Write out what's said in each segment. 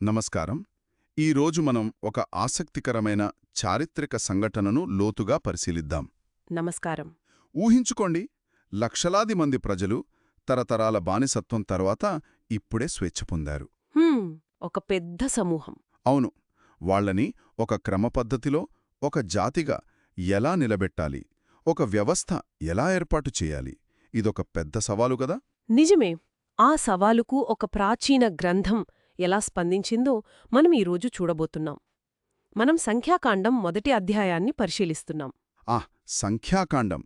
నమస్కారం. ఈరోజు మనం ఒక ఆసక్తికరమైన చారిత్రక సంఘటనను లోతుగా పరిశీలిద్దాం. నమస్కారం. ఊహించుకోండి, లక్షలాది మంది ప్రజలు తరతరాల బానిసత్వం తర్వాత ఇప్పుడే స్వేచ్ఛ పొందారు. హ్మ్, ఒక పెద్ద సమూహం. అవును, వాళ్ళని ఒక క్రమపద్ధతిలో, ఒక జాతిగా ఎలా నిలబెట్టాలి, ఒక వ్యవస్థ ఎలా ఏర్పాటు చేయాలి, ఇదొక పెద్ద సవాలు గదా. నిజమే. ఆ సవాలుకు ఒక ప్రాచీన గ్రంథం ఎలా స్పందించిందో మనం ఈరోజు చూడబోతున్నాం. మనం సంఖ్యాకాండం మొదటి అధ్యాయాన్ని పరిశీలిస్తున్నాం. సంఖ్యాకాండం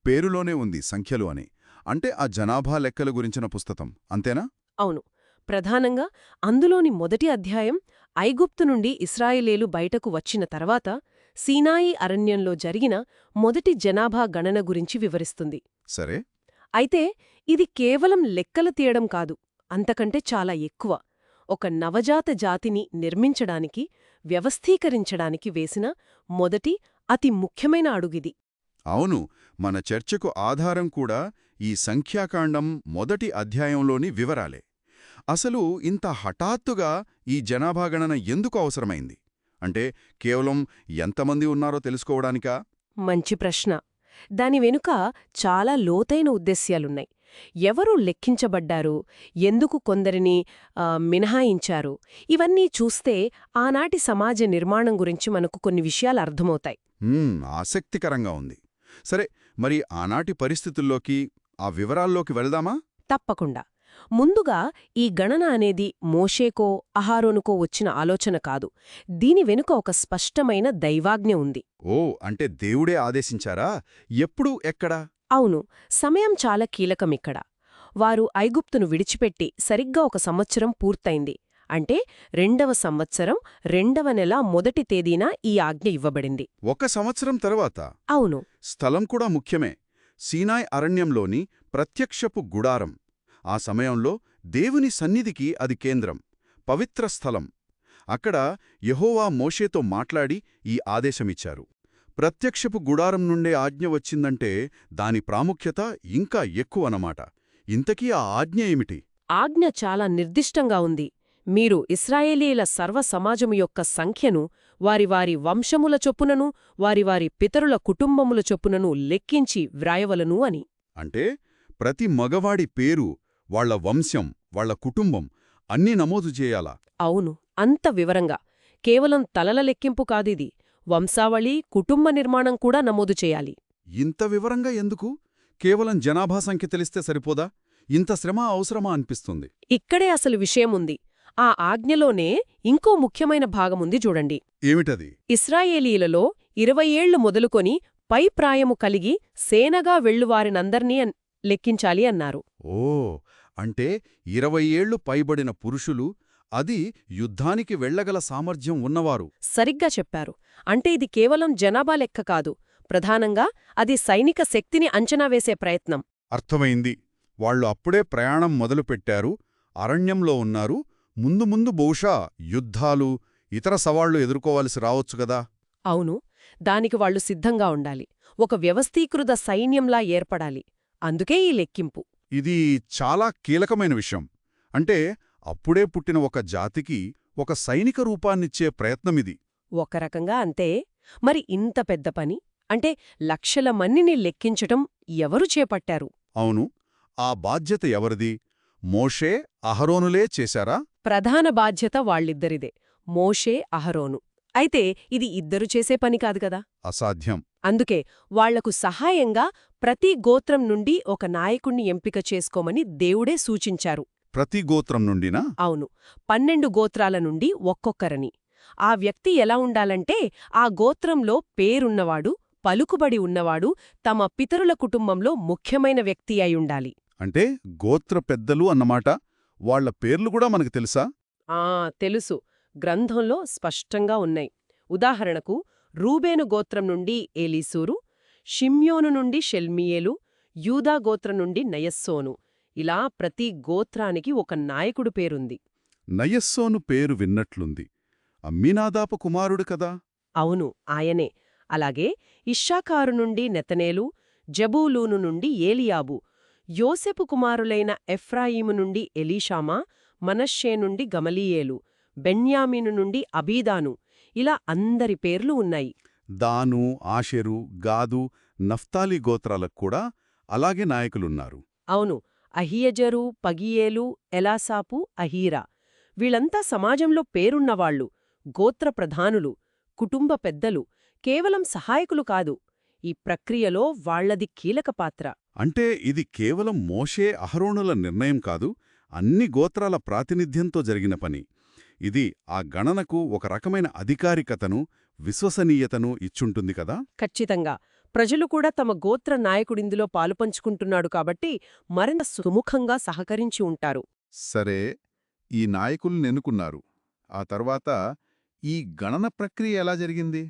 పేరులోనే ఉంది సంఖ్యలు అని. అంటే ఆ జనాభా లెక్కల గురించిన పుస్తకం అంతేనా? అవును. ప్రధానంగా అందులోని మొదటి అధ్యాయం ఐగుప్తు నుండి ఇశ్రాయేలీలు బయటకు వచ్చిన తర్వాత సీనాయి అరణ్యంలో జరిగిన మొదటి జనాభా గణన గురించి వివరిస్తుంది. సరే. అయితే ఇది కేవలం లెక్కలు తీయడం కాదు, అంతకంటే చాలా ఎక్కువ. ఒక నవజాత జాతిని నిర్మించడానికి, వ్యవస్థీకరించడానికి వేసిన మొదటి అతి ముఖ్యమైన అడుగిది. అవును, మన చర్చకు ఆధారం కూడా ఈ సంఖ్యాకాండం మొదటి అధ్యాయంలోని వివరాలే. అసలు ఇంత హఠాత్తుగా ఈ జనాభా గణన ఎందుకు అవసరమైంది? అంటే కేవలం ఎంతమంది ఉన్నారో తెలుసుకోవడానికా? మంచి ప్రశ్న. దాని వెనుక చాలా లోతైన ఉద్దేశ్యాలున్నాయి. ఎవరు లెక్కించబడ్డారు, ఎందుకు కొందరిని మినహాయించారు, ఇవన్నీ చూస్తే ఆనాటి సమాజ నిర్మాణం గురించి మనకు కొన్ని విషయాలు అర్థమవుతాయి. ఆసక్తికరంగా ఉంది. సరే, మరి ఆనాటి పరిస్థితుల్లోకి, ఆ వివరాల్లోకి వెళ్దామా? తప్పకుండా. ముందుగా ఈ గణన అనేది మోషేకో అహారోనుకో వచ్చిన ఆలోచన కాదు. దీని వెనుక ఒక స్పష్టమైన దైవాజ్ఞ ఉంది. ఓ, అంటే దేవుడే ఆదేశించారా? ఎప్పుడు, ఎక్కడ? అవును, సమయం చాలా కీలకమిక్కడ. వారు ఐగుప్తును విడిచిపెట్టి సరిగ్గా ఒక సంవత్సరం పూర్తయింది. అంటే 2వ సంవత్సరం 2వ నెల మొదటి తేదీన ఈ ఆజ్ఞ ఇవ్వబడింది. 1 సంవత్సరం తరువాత? అవును. స్థలం కూడా ముఖ్యమే. సీనాయ్ అరణ్యంలోని ప్రత్యక్షపు గుడారం. ఆ సమయంలో దేవుని సన్నిధికి అది కేంద్రం, పవిత్ర స్థలం. అక్కడ యెహోవా మోషేతో మాట్లాడి ఈ ఆదేశమిచ్చారు. ప్రత్యక్షపు గుడారం నుండే ఆజ్ఞ వచ్చిందంటే దాని ప్రాముఖ్యత ఇంకా ఎక్కువనమాట. ఇంతకీ ఆ ఆజ్ఞ ఏమిటి? ఆజ్ఞ చాలా నిర్దిష్టంగా ఉంది. మీరు ఇశ్రాయేలీల సర్వసమాజము యొక్క సంఖ్యను వారి వారి వంశముల చొప్పునను వారి వారి పితరుల కుటుంబముల చొప్పునను లెక్కించి వ్రాయవలను అని. అంటే ప్రతి మగవాడి పేరు, వాళ్ల వంశం, వాళ్ల కుటుంబం అన్నీ నమోదు చేయాలా? అవును, అంత వివరంగా. కేవలం తలల లెక్కింపు కాదిది. వంశావళి, కుటుంబ నిర్మాణం కూడా నమోదు చేయాలి. ఇంత వివరంగా ఎందుకు? కేవలం జనాభా సంఖ్య తెలిస్తే సరిపోదా? ఇంత శ్రమ అవసరమా అనిపిస్తుంది. ఇక్కడే అసలు విషయముంది. ఆ ఆజ్ఞలోనే ఇంకో ముఖ్యమైన భాగముంది చూడండి. ఏమిటది? ఇశ్రాయేలీలలో 20 ఏళ్లు మొదలుకొని పై ప్రాయము కలిగి సేనగా వెళ్లువారినందర్నీ లెక్కించాలి అన్నారు. ఓ, అంటే 20 ఏళ్లు పైబడిన పురుషులు, అది యుద్ధానికి వెళ్లగల సామర్థ్యం ఉన్నవారు. సరిగ్గా చెప్పారు. అంటే ఇది కేవలం జనాభా లెక్క కాదు, ప్రధానంగా అది సైనిక శక్తిని అంచనా వేసే ప్రయత్నం. అర్థమైంది. వాళ్లు అప్పుడే ప్రయాణం మొదలుపెట్టారు, అరణ్యంలో ఉన్నారు. ముందు ముందు బహుశా యుద్ధాలు, ఇతర సవాళ్లు ఎదుర్కోవాల్సి రావచ్చుగదా. అవును, దానికి వాళ్లు సిద్ధంగా ఉండాలి. ఒక వ్యవస్థీకృత సైన్యంలా ఏర్పడాలి. అందుకే ఈ లెక్కింపు. ఇది చాలా కీలకమైన విషయం. అంటే అప్పుడే పుట్టిన ఒక జాతికి ఒక సైనిక రూపాన్నిచ్చే ప్రయత్నమిది. ఒక రకంగా అంతే. మరి ఇంత పెద్ద పని, అంటే లక్షల మందిని లెక్కించటం ఎవరు చేపట్టారు? అవును, ఆ బాధ్యత ఎవరిది? మోషే, అహరోనులే చేశారా? ప్రధాన బాధ్యత వాళ్ళిద్దరిదే, మోషే, అహరోను. అయితే ఇది ఇద్దరు చేసే పని కాదు కదా. అసాధ్యం. అందుకే వాళ్లకు సహాయంగా ప్రతి గోత్రం నుండి ఒక నాయకుణ్ణి ఎంపిక చేసుకోమని దేవుడే సూచించారు. ప్రతి గోత్రం నుండినా? అవును, 12 గోత్రాల నుండి ఒక్కొక్కరని. ఆ వ్యక్తి ఎలా ఉండాలంటే ఆ గోత్రంలో పేరున్నవాడు, పలుకుబడి ఉన్నవాడు, తమ పితరుల కుటుంబంలో ముఖ్యమైన వ్యక్తి అయుండాలి. అంటే గోత్ర పెద్దలు అన్నమాట. వాళ్ల పేర్లు కూడా మనకు తెలుసా? తెలుసు. గ్రంథంలో స్పష్టంగా ఉన్నాయి. ఉదాహరణకు రూబేను గోత్రం నుండి ఏలీసూరు, షిమ్యోను నుండి షెల్మియేలు, యూదా గోత్రం నుండి నయస్సోను. ఇలా ప్రతి గోత్రానికి ఒక నాయకుడు పేరుంది. నయస్సోను పేరు విన్నట్లుంది. అమ్మీనాదాపు కుమారుడు కదా. అవును, ఆయనే. అలాగే ఇశ్శాఖారు నుండి నెతనేలు, జబూలూను నుండి ఏలియాబు, యోసెపు కుమారులైన ఎఫ్రాయిము నుండి ఎలీషామా, మనష్షే నుండి గమలీయేలు, బెన్యామీను నుండి అబీదాను, ఇలా అందరి పేర్లు ఉన్నాయి. దాను, ఆషెరు, గాదు, నఫ్తాలి గోత్రాలకు కూడా అలాగే నాయకులున్నారు. అవును, అహియజరు, పగియేలు, ఎలాసాపు, అహీరా వీళ్ళంతా సమాజంలో పేరున్నవాళ్లు, గోత్ర ప్రధానులు, కుటుంబ పెద్దలు, కేవలం సహాయకులు కాదు. ఈ ప్రక్రియలో వాళ్లది కీలక పాత్ర. అంటే ఇది కేవలం మోషే, అహరోనుల నిర్ణయం కాదు, అన్ని గోత్రాల ప్రాతినిధ్యంతో జరిగిన పని. ఇది ఆ గణనకు ఒక రకమైన అధికారికతను, విశ్వసనీయతను ఇచ్చుంటుంది కదా. ఖచ్చితంగా. ప్రజలు కూడా తమ గోత్ర నాయకుడిందులో పాలుపంచుకుంటున్నాడు కాబట్టి మరింత సుముఖంగా సహకరించి ఉంటారు. సరే, ఈ నాయకుల్ని ఎన్నుకున్నారు. ఆ తర్వాత ఈ గణన ప్రక్రియ ఎలా జరిగింది?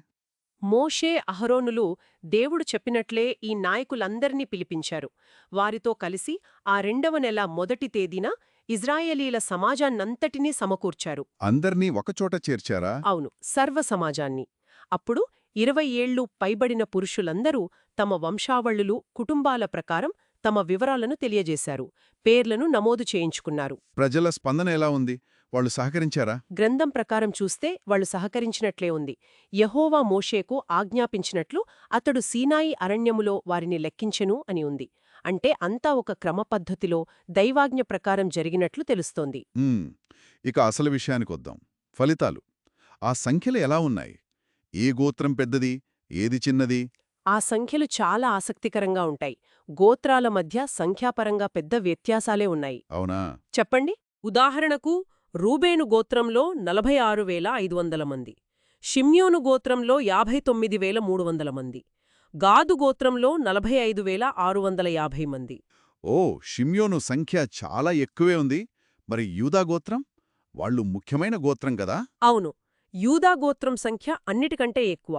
మోషే, అహరోనులు దేవుడు చెప్పినట్లే ఈ నాయకులందర్నీ పిలిపించారు. వారితో కలిసి ఆ 2వ నెల మొదటి తేదీన ఇజ్రాయేలీల సమాజాన్నంతటినీ సమకూర్చారు. అందర్నీ ఒకచోట చేర్చారా? అవును, సర్వ సమాజాన్ని. అప్పుడు 20 ఏళ్లు పైబడిన పురుషులందరూ తమ వంశావళులు, కుటుంబాల ప్రకారం తమ వివరాలను తెలియజేశారు. పేర్లను నమోదు చేయించుకున్నారు. ప్రజల స్పందన ఎలా ఉంది? వాళ్ళు సహకరించారా? గ్రంథం ప్రకారం చూస్తే వాళ్లు సహకరించినట్లే ఉంది. యెహోవా మోషేకు ఆజ్ఞాపించినట్లు అతడు సీనాయి అరణ్యములో వారిని లెక్కించెను అని ఉంది. అంటే అంతా ఒక క్రమపద్ధతిలో దైవాజ్ఞ ప్రకారం జరిగినట్లు తెలుస్తోంది. ఇక అసలు విషయానికొద్దాం. ఫలితాలు. ఆ సంఖ్యలు ఎలా ఉన్నాయి? ఏ గోత్రం పెద్దది, ఏది చిన్నది? ఆ సంఖ్యలు చాలా ఆసక్తికరంగా ఉంటాయి. గోత్రాల మధ్య సంఖ్యాపరంగా పెద్ద వ్యత్యాసాలే ఉన్నాయి. అవునా? చెప్పండి. ఉదాహరణకు రూబేను గోత్రంలో 46,500 మంది, షిమ్యోను గోత్రంలో 59,300 మంది, గాదు గోత్రంలో 45,650 మంది. ఓ, షిమ్యోను సంఖ్య చాలా ఎక్కువే ఉంది. మరి యూదా గోత్రం? వాళ్ళు ముఖ్యమైన గోత్రం గదా? అవును, యూదా గోత్రం సంఖ్య అన్నిటికంటే ఎక్కువ,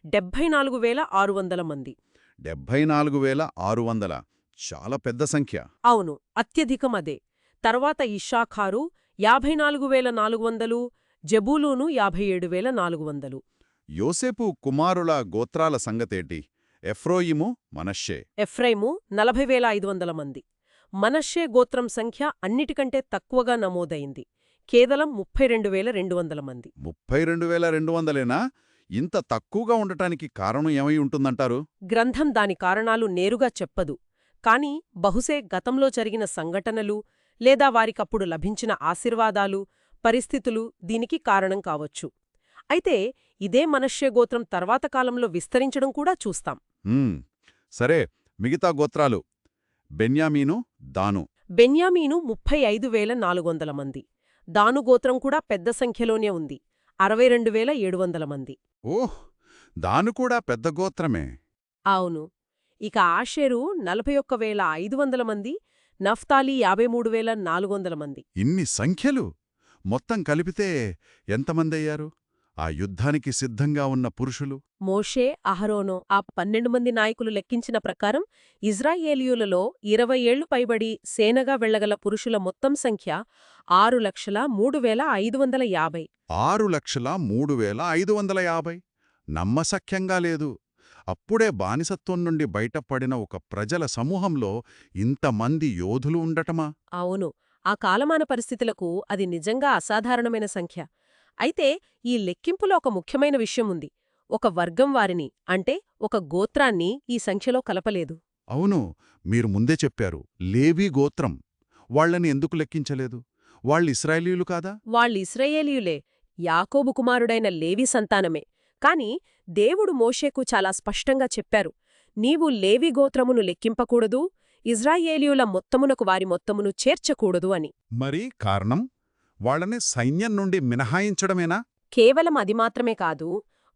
74,600 మంది. 74,600 చాలా పెద్ద సంఖ్య. అవును, అత్యధికం అదే. తర్వాత ఇషాఖారు 54,400, జబూలూను 57,400. యోసేపు కుమారుల గోత్రాల సంగతేటి? ఎఫ్రోయిము, మనష్షే. ఎఫ్రైము 40,500 మంది. మనష్షే గోత్రం సంఖ్య అన్నిటికంటే తక్కువగా నమోదైంది, కేవలం 32,200 మంది. 32,200ఏనా? ఇంత తక్కువగా ఉండటానికి కారణం ఏమై ఉంటుందంటారు? గ్రంథం దాని కారణాలు నేరుగా చెప్పదు, కాని బహుశే గతంలో జరిగిన సంఘటనలు లేదా వారికప్పుడు లభించిన ఆశీర్వాదాలు, పరిస్థితులు దీనికి కారణం కావచ్చు. అయితే ఇదే మనష్షే గోత్రం తర్వాత కాలంలో విస్తరించడం కూడా చూస్తాం. సరే, మిగతా గోత్రాలు. బెన్యామీను, దాను. బెన్యామీను 35,400 మంది. దాను గోత్రం కూడా పెద్ద సంఖ్యలోనే ఉంది, 62,700 మంది. ఓహ్, దాను కూడా పెద్ద గోత్రమే. అవును. ఇక ఆషేరు 41,500 మంది, నఫ్తాలి 53,400 మంది. ఇన్ని సంఖ్యలు! మొత్తం కలిపితే ఎంతమందయ్యారు ఆ యుద్ధానికి సిద్ధంగా ఉన్న పురుషులు? మోషే, అహరోను ఆ 12 మంది నాయకులు లెక్కించిన ప్రకారం ఇజ్రాయేలీయులలో 20 ఏళ్లు పైబడి సేనగా వెళ్లగల పురుషుల మొత్తం సంఖ్య 6,03,550. 6,03,550. నమ్మశక్యంగా లేదు. అప్పుడే బానిసత్వం నుండి బయటపడిన ఒక ప్రజల సమూహంలో ఇంతమంది యోధులు ఉండటమా? అవును, ఆ కాలమాన పరిస్థితులకు అది నిజంగా అసాధారణమైన సంఖ్య. అయితే ఈ లెక్కింపులో ఒక ముఖ్యమైన విషయం ఉంది. ఒక వర్గం వారిని, అంటే ఒక గోత్రాన్ని ఈ సంఖ్యలో కలపలేదు. అవును, మీరు ముందే చెప్పారు, లేవీ గోత్రం. వాళ్లని ఎందుకు లెక్కించలేదు? వాళ్ళు ఇశ్రాయేలీయులు కాదా? వాళ్ళు ఇశ్రాయేలీయులే, యాకోబు కుమారుడైన లేవీ సంతానమే. కాని దేవుడు మోషేకు చాలా స్పష్టంగా చెప్పారు, నీవు లేవీ గోత్రమును లెక్కింపకూడదు, ఇజ్రాయేలీయుల మొత్తమునకు వారి మొత్తమును చేర్చకూడదు అని. మరి కారణం? వాళ్ళని సైన్యం నుండి మినహాయించడమేనా? కేవలం అది మాత్రమే కాదు,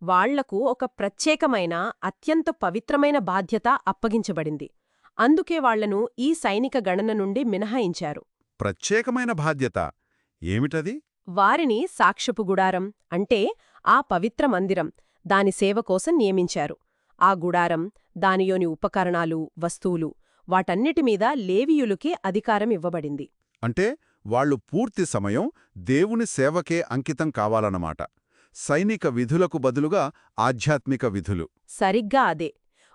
వాళ్లకు ఒక ప్రత్యేకమైన, అత్యంత పవిత్రమైన బాధ్యత అప్పగించబడింది. అందుకే వాళ్లను ఈ సైనిక గణన నుండి మినహాయించారు. ప్రత్యేకమైన బాధ్యత ఏమిటది? వారిని సాక్ష్యపు గుడారం, అంటే ఆ పవిత్ర మందిరం, దాని సేవ కోసం నియమించారు. ఆ గుడారం, దానియోని ఉపకరణాలు, వస్తువులు, వాటన్నిటిమీద లేవీయులకే అధికారం ఇవ్వబడింది. అంటే వాళ్ళు పూర్తి సమయం దేవుని సేవకే అంకితం కావాలన్నమాట. సైనిక విధులకు బదులుగా ఆధ్యాత్మిక విధులు. సరిగ్గా అదే.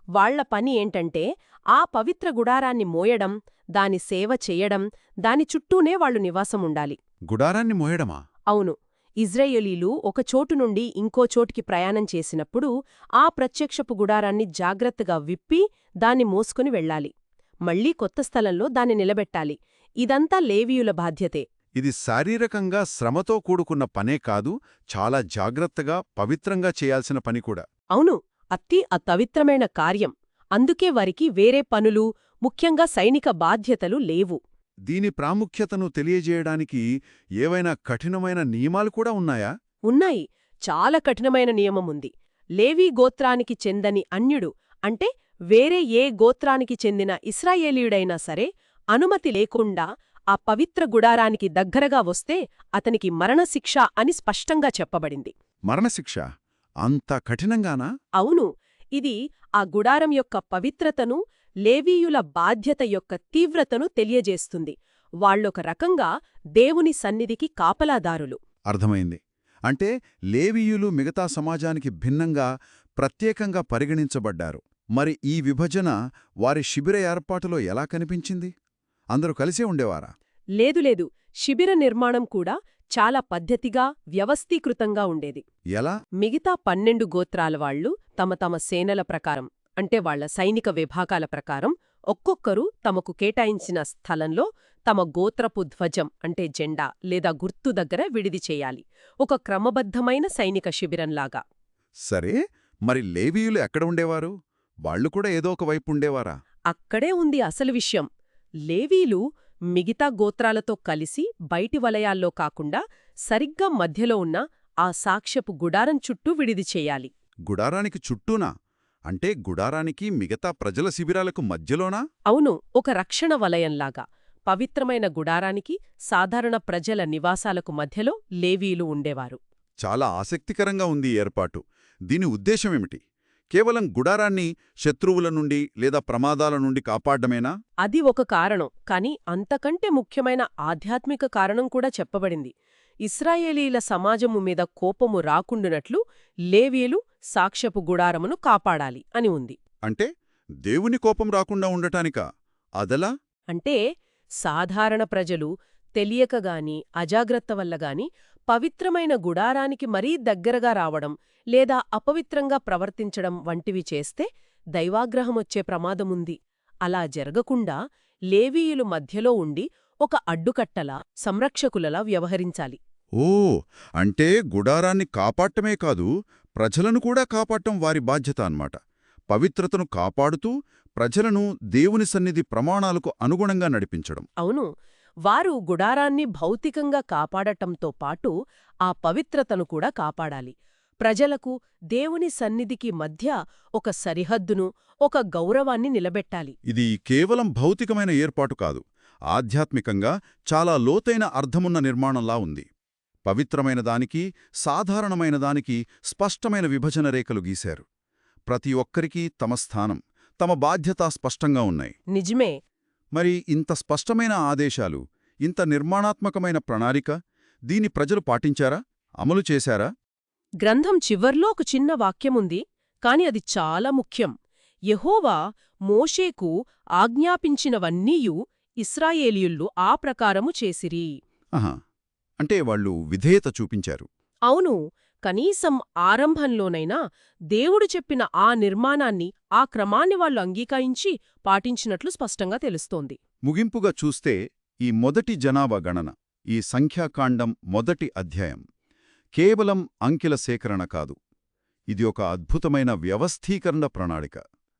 వాళ్ల పని ఏంటంటే ఆ పవిత్ర గుడారాన్ని మోయడం, దాని సేవ చెయ్యడం, దాని చుట్టూనే వాళ్లు నివాసముండాలి. గుడారాన్ని మోయడమా? అవును. ఇజ్రాయేలీలు ఒక చోటు నుండి ఇంకో చోటికి ప్రయాణం చేసినప్పుడు ఆ ప్రత్యక్షపు గుడారాన్ని జాగ్రత్తగా విప్పి దాన్ని మోసుకుని వెళ్ళాలి. మళ్లీ కొత్త స్థలంలో దాన్ని నిలబెట్టాలి. ఇదంతా లేవీయుల బాధ్యతే. ఇది శారీరకంగా శ్రమతో కూడుకున్న పనే కాదు, చాలా జాగ్రత్తగా పవిత్రంగా చేయాల్సిన పని కూడా. అవును, అతి అపవిత్రమైన కార్యం. అందుకే వారికి వేరే పనులు, ముఖ్యంగా సైనిక బాధ్యతలు లేవు. దీని ప్రాముఖ్యతను తెలియజేయడానికి ఏవైనా కఠినమైన నియమాలు కూడా ఉన్నాయా? ఉన్నాయి. చాలా కఠినమైన నియమముంది. లేవీ గోత్రానికి చెందని అన్యుడు, అంటే వేరే ఏ గోత్రానికి చెందిన ఇశ్రాయేలీయుడైనా సరే, అనుమతి లేకుండా ఆ పవిత్ర గుడారానికి దగ్గరగా వస్తే అతనికి మరణశిక్ష అని స్పష్టంగా చెప్పబడింది. మరణశిక్ష? అంత కఠినంగానా? అవును, ఇది ఆ గుడారం యొక్క పవిత్రతను, లేవీయుల బాధ్యత యొక్క తీవ్రతను తెలియజేస్తుంది. వాళ్ళొక రకంగా దేవుని సన్నిధికి కాపలాదారులు. అర్థమైంది. అంటే లేవీయులు మిగతా సమాజానికి భిన్నంగా, ప్రత్యేకంగా పరిగణించబడ్డారు. మరి ఈ విభజన వారి శిబిర ఏర్పాటులో ఎలా కనిపించింది? అందరూ కలిసే ఉండేవారా? లేదు, శిబిర నిర్మాణం కూడా చాలా పద్ధతిగా, వ్యవస్థీకృతంగా ఉండేది. ఎలా? మిగతా 12 గోత్రాల వాళ్లు తమ తమ సేనల ప్రకారం, అంటే వాళ్ల సైనిక విభాగాల ప్రకారం, ఒక్కొక్కరు తమకు కేటాయించిన స్థలంలో తమ గోత్రపు ధ్వజం అంటే జెండా లేదా గుర్తు దగ్గర విడిది చేయాలి. ఒక క్రమబద్ధమైన సైనిక శిబిరంలాగా. సరే, మరి లేవీయులు ఎక్కడ ఉండేవారు? వాళ్లు కూడా ఏదో ఒక వైపు ఉండేవారా? అక్కడే ఉంది అసలు విషయం. లేవీలు మిగతా గోత్రాలతో కలిసి బయటి వలయాల్లో కాకుండా సరిగ్గా మధ్యలో ఉన్న ఆ సాక్ష్యపు గుడారం చుట్టూ విడిది చేయాలి. గుడారానికి చుట్టూనా? అంటే గుడారానికి మిగతా ప్రజల శిబిరాలకు మధ్యలోనా? అవును, ఒక రక్షణ వలయంలాగా. పవిత్రమైన గుడారానికి, సాధారణ ప్రజల నివాసాలకు మధ్యలో లేవీలు ఉండేవారు. చాలా ఆసక్తికరంగా ఉంది ఈ ఏర్పాటు. దీని ఉద్దేశమేమిటి? కేవలం గుడారాన్ని శత్రువుల నుండి లేదా ప్రమాదాల నుండి కాపాడ్డమేనా? అది ఒక కారణం, కాని అంతకంటే ముఖ్యమైన ఆధ్యాత్మిక కారణం కూడా చెప్పబడింది. ఇశ్రాయేలీల సమాజము మీద కోపము రాకుండునట్లు లేవీయులు సాక్ష్యపు గుడారమును కాపాడాలి అని ఉంది. అంటే దేవుని కోపం రాకుండా ఉండటానికా? అదలా? అంటే సాధారణ ప్రజలు తెలియకగాని, అజాగ్రత్త వల్లగాని పవిత్రమైన గుడారానికి మరీ దగ్గరగా రావడం లేదా అపవిత్రంగా ప్రవర్తించడం వంటివి చేస్తే దైవాగ్రహమొచ్చే ప్రమాదముంది. అలా జరగకుండా లేవీయులు మధ్యలో ఉండి ఒక అడ్డుకట్టలా, సంరక్షకులలా వ్యవహరించాలి. ఓ, అంటే గుడారాన్ని కాపాడటమే కాదు, ప్రజలను కూడా కాపాడటం వారి బాధ్యత అన్నమాట. పవిత్రతను కాపాడుతూ ప్రజలను దేవుని సన్నిధి ప్రమాణాలకు అనుగుణంగా నడిపించడం. అవును, వారు గుడారాన్ని భౌతికంగా కాపాడటంతో పాటు ఆ పవిత్రతను కూడా కాపాడాలి. ప్రజలకు, దేవుని సన్నిధికి మధ్య ఒక సరిహద్దును, ఒక గౌరవాన్ని నిలబెట్టాలి. ఇది కేవలం భౌతికమైన ఏర్పాటు కాదు, ఆధ్యాత్మికంగా చాలా లోతైన అర్థమున్న నిర్మాణంలా ఉంది. పవిత్రమైన దానికి, సాధారణమైన దానికి స్పష్టమైన విభజన రేఖలు గీశారు. ప్రతి ఒక్కరికీ తమ స్థానం, తమ బాధ్యత స్పష్టంగా ఉన్నాయి. నిజమే. మరి ఇంత స్పష్టమైన ఆదేశాలు, ఇంత నిర్మాణాత్మకమైన ప్రణాళిక, దీని ప్రజలు పాటించారా? అమలు చేశారా? గ్రంథం చివర్లో ఒక చిన్న వాక్యముంది, కాని అది చాలా ముఖ్యం. యెహోవా మోషేకు ఆజ్ఞాపించినవన్నీయు ఇశ్రాయేలీయుళ్ళు ఆ ప్రకారము చేసిరి. ఆహా, అంటే వాళ్ళు విధేయత చూపించారు. అవును, కనీసం ఆరంభంలోనైనా దేవుడు చెప్పిన ఆ నిర్మాణాన్ని, ఆ క్రమాన్ని వాళ్ళు అంగీకరించి పాటించినట్లు స్పష్టంగా తెలుస్తోంది. ముగింపుగా చూస్తే ఈ మొదటి జనాభా గణన, ఈ సంఖ్యాకాండం మొదటి అధ్యాయం కేవలం అంకెల సేకరణ కాదు. ఇది ఒక అద్భుతమైన వ్యవస్థీకరణ ప్రణాళిక.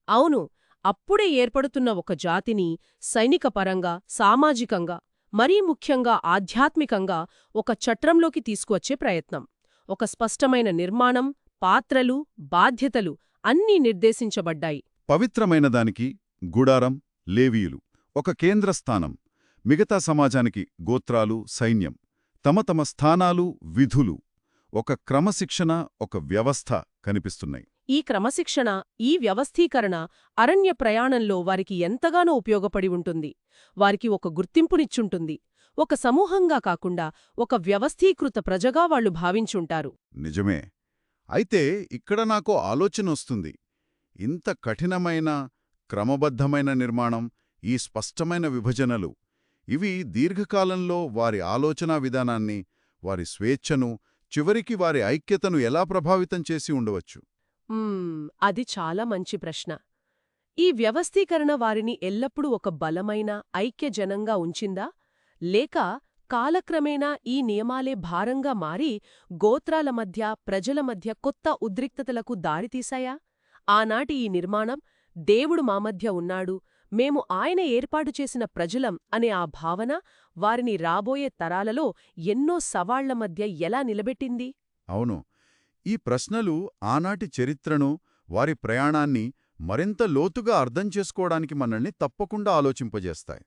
అవును, అప్పుడే ఏర్పడుతున్న ఒక జాతిని సైనికపరంగా, సామాజికంగా, మరీ ముఖ్యంగా ఆధ్యాత్మికంగా ఒక చట్రంలోకి తీసుకువచ్చే ప్రయత్నం. ఒక స్పష్టమైన నిర్మాణం, పాత్రలు, బాధ్యతలు అన్నీ నిర్దేశించబడ్డాయి. పవిత్రమైన దానికి గుడారం, లేవీయులు ఒక కేంద్రస్థానం, మిగతా సమాజానికి గోత్రాలు, సైన్యం తమ తమ స్థానాలు, విధులు, ఒక క్రమశిక్షణ, ఒక వ్యవస్థ కనిపిస్తున్నాయి. ఈ క్రమశిక్షణ, ఈ వ్యవస్థీకరణ అరణ్య ప్రయాణంలో వారికి ఎంతగానో ఉపయోగపడి ఉంటుంది. వారికి ఒక గుర్తింపునిచ్చుంటుంది. ఒక సమూహంగా కాకుండా ఒక వ్యవస్థీకృత ప్రజగా వాళ్లు భావించుంటారు. నిజమే. అయితే ఇక్కడ నాకు ఆలోచనొస్తుంది. ఇంత కఠినమైన, క్రమబద్ధమైన నిర్మాణం, ఈ స్పష్టమైన విభజనలు, ఇవి దీర్ఘకాలంలో వారి ఆలోచనా విధానాన్ని, వారి స్వేచ్ఛను చివరికి వారి ఐక్యతను ఎలా ప్రభావితం చేసి ఉండవచ్చు? అది చాలా మంచి ప్రశ్న. ఈ వ్యవస్థీకరణ వారిని ఎల్లప్పుడూ ఒక బలమైన ఐక్యజనంగా ఉంచిందా? లేక కాలక్రమేణా ఈ నియమాలే భారంగా మారి గోత్రాల మధ్య, ప్రజల మధ్య కొత్త ఉద్రిక్తతలకు దారితీశాయా? ఆనాటి ఈ నిర్మాణం, దేవుడు మా మధ్య ఉన్నాడు, మేము ఆయన ఏర్పాటు చేసిన ప్రజలం అనే ఆ భావన వారిని రాబోయే తరాలలో ఎన్నో సవాళ్ల మధ్య ఎలా నిలబెట్టింది? అవును. ఈ ప్రశ్నలు ఆనాటి చరిత్రను, వారి ప్రయాణాన్ని మరింత లోతుగా అర్థం చేసుకోవడానికి మనల్ని తప్పకుండా ఆలోచింపజేస్తాయి.